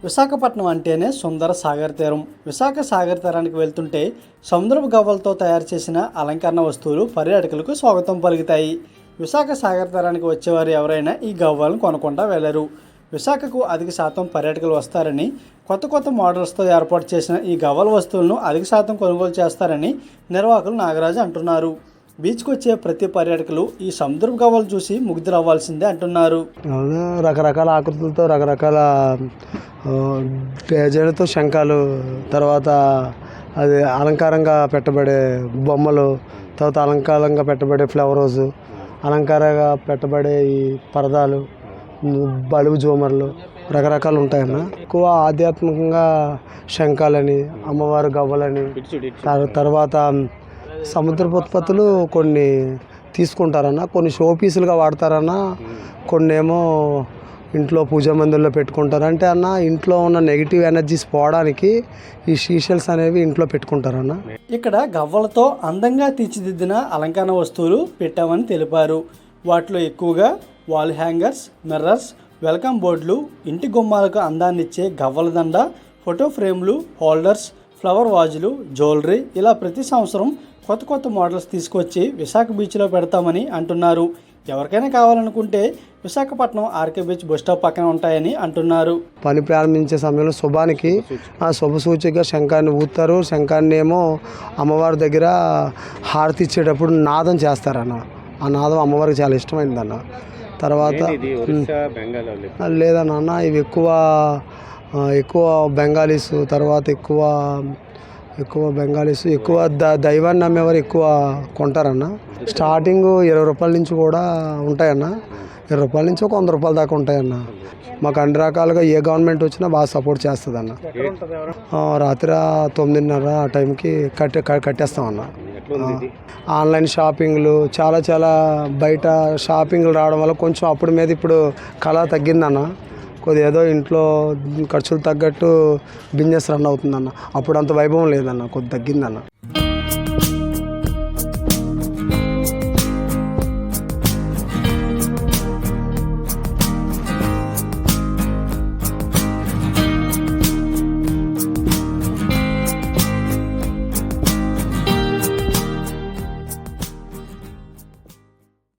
విశాఖపట్నం అంటేనే సుందర సాగర్ తీరం. విశాఖ సాగర్ తీరానికి వెళ్తుంటే సముద్రపు గవ్వలతో తయారు చేసిన అలంకరణ వస్తువులు పర్యాటకులకు స్వాగతం పలుకుతాయి. విశాఖ సాగర్ తీరానికి వచ్చేవారు ఎవరైనా ఈ గవ్వలను కొనకుండా వెళ్ళరు. విశాఖకు అధిక శాతం పర్యాటకులు వస్తారని, కొత్త మోడల్స్తో ఏర్పాటు చేసిన ఈ గవ్వల వస్తువులను అధిక శాతం కొనుగోలు చేస్తారని నిర్వాహకులు నాగరాజు అంటున్నారు. బీచ్కి వచ్చే ప్రతి పర్యాటకులు ఈ సముద్రపు గవ్వలు చూసి ముగ్ధులవ్వాల్సిందే అంటున్నారు. రకరకాల ఆకృతులతో, రకరకాల డిజైన్లతో శంఖాలు, తర్వాత అది అలంకారంగా పెట్టబడే బొమ్మలు, తర్వాత అలంకారంగా పెట్టబడే ఫ్లవర్ రోజు, అలంకారంగా పెట్టబడే ఈ పరదాలు, బలుబు జోమర్లు రకరకాలు ఉంటాయన్న. ఎక్కువ ఆధ్యాత్మికంగా శంఖాలని, అమ్మవారు గవ్వలని, తర్వాత సముద్రపు ఉత్పత్తులు కొన్ని తీసుకుంటారన్న, కొన్ని షో పీసులుగా వాడతారన్న, కొన్ని ఏమో ఇంట్లో పూజా మందిరంలో పెట్టుకుంటారు. అంటే అన్న, ఇంట్లో ఉన్న నెగిటివ్ ఎనర్జీస్ పోవడానికి ఈ షీషెల్స్ అనేవి ఇంట్లో పెట్టుకుంటారన్న. ఇక్కడ గవ్వలతో అందంగా తీర్చిదిద్దిన అలంకరణ వస్తువులు పెట్టామని తెలిపారు. వాటిలో ఎక్కువగా వాల్ హ్యాంగర్స్, మిర్రర్స్, వెల్కమ్ బోర్డులు, ఇంటి గుమ్మాలకు అందాన్నిచ్చే గవ్వల దండ, ఫోటో ఫ్రేమ్లు, హోల్డర్స్, ఫ్లవర్ వాజులు, జ్యువెలరీ ఇలా ప్రతి సంవత్సరం కొత్త మోడల్స్ తీసుకొచ్చి విశాఖ బీచ్లో పెడతామని అంటున్నారు. ఎవరికైనా కావాలనుకుంటే Visakhapatnam RK Beach bus stop పక్కన ఉంటాయని అంటున్నారు. పని ప్రారంభించే సమయంలో శుభానికి ఆ శుభ సూచికగా శంఖాన్ని ఊతారు. శంఖాన్ని ఏమో అమ్మవారి దగ్గర హారతి ఇచ్చేటప్పుడు నాదం చేస్తారన్న. ఆ నాదం అమ్మవారికి చాలా ఇష్టమైందన్న. తర్వాత లేదన్న, ఇవి ఎక్కువ బెంగాలీస్, తర్వాత ఎక్కువ బెంగాలీస్, ఎక్కువ దైవాన్ని నమ్మేవారు ఎక్కువ కొంటారన్న. స్టార్టింగ్ 20 రూపాయల నుంచి కూడా ఉంటాయన్న. 20 రూపాయల నుంచి ఒక 100 రూపాయల దాకా ఉంటాయన్న. మాకు అన్ని రకాలుగా ఏ గవర్నమెంట్ వచ్చినా బాగా సపోర్ట్ చేస్తుంది అన్న. రాత్రి 9:30 ఆ టైంకి కట్టేస్తామన్న. ఆన్లైన్ షాపింగ్లు చాలా బయట షాపింగ్లు రావడం వల్ల కొంచెం అప్పుడు మీద ఇప్పుడు కళ తగ్గిందన్న. కొద్దిగా ఏదో ఇంట్లో ఖర్చులు తగ్గట్టు బిజినెస్ రన్ అవుతుందన్న. అప్పుడు అంత వైభవం లేదన్న, కొద్ది తగ్గిందన్న.